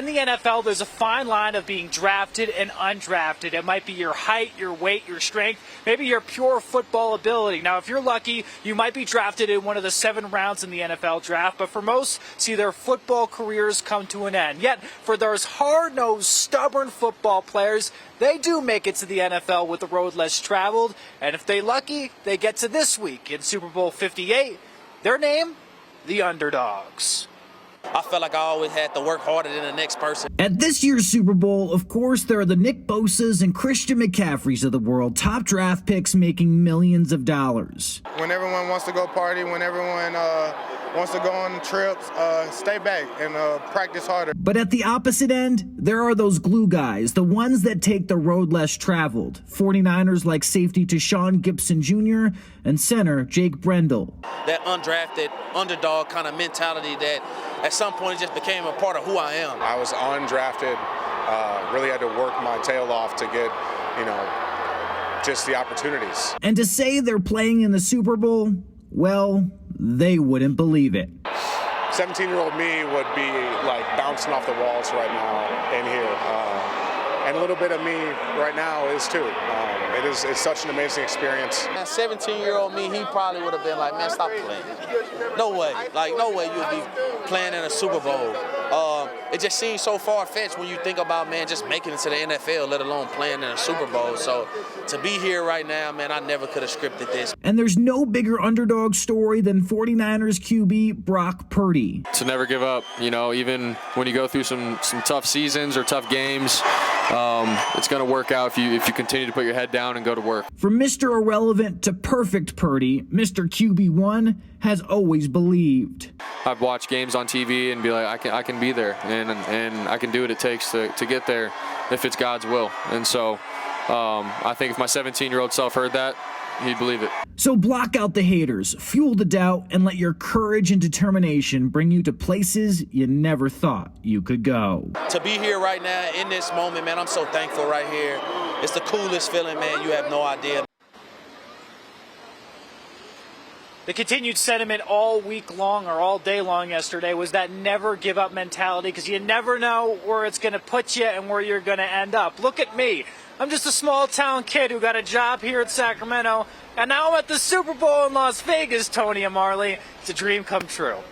in the NFL, there's a fine line of being drafted and undrafted. It might be your height, your weight, your strength, maybe your pure football ability. Now, if you're lucky, you might be drafted in one of the 7 rounds in the NFL draft, but for most, see their football careers come to an end. Yet, for those hard-nosed, stubborn football players, they do make it to the NFL with the road less traveled, and if they're lucky, they get to this week in Super Bowl 58. Their name? The Underdogs. I felt like I always had to work harder than the next person. At this year's Super Bowl, of course, there are the Nick Bosas and Christian McCaffreys of the world, top draft picks making millions of dollars. When everyone wants to go party, when everyone wants to go on trips, stay back and practice harder. But at the opposite end, there are those glue guys, the ones that take the road less traveled. 49ers like safety Tashaun Gibson Jr. and center Jake Brendel. That undrafted underdog kind of mentality that at some point just became a part of who I am. I was undrafted, really had to work my tail off to get, just the opportunities. And to say they're playing in the Super Bowl, well, they wouldn't believe it. 17-year-old me would be like bouncing off the walls right now in here. And a little bit of me right now is too. It's such an amazing experience. 17-year-old me, he probably would have been like, man, stop playing. No way. Like, no way you'd be playing in a Super Bowl. It just seems so far-fetched when you think about, man, just making it to the NFL, let alone playing in a Super Bowl. So to be here right now, man, I never could have scripted this. And there's no bigger underdog story than 49ers QB Brock Purdy. To never give up, even when you go through some tough seasons or tough games, it's going to work out if you continue to put your head down and go to work. From Mr. Irrelevant to perfect Purdy, Mr. QB1 has always believed. I've watched games on TV and be like, I can be there, and I can do what it takes to get there if it's God's will. And so I think if my 17-year-old self heard that, he'd believe it. So block out the haters, fuel the doubt, and let your courage and determination bring you to places you never thought you could go. To be here right now in this moment, man, I'm so thankful right here. It's the coolest feeling, man. You have no idea. The continued sentiment all week long or all day long yesterday was that never give up mentality, because you never know where it's going to put you and where you're going to end up. Look at me. I'm just a small town kid who got a job here at Sacramento, and now I'm at the Super Bowl in Las Vegas, Tony and Marley. It's a dream come true.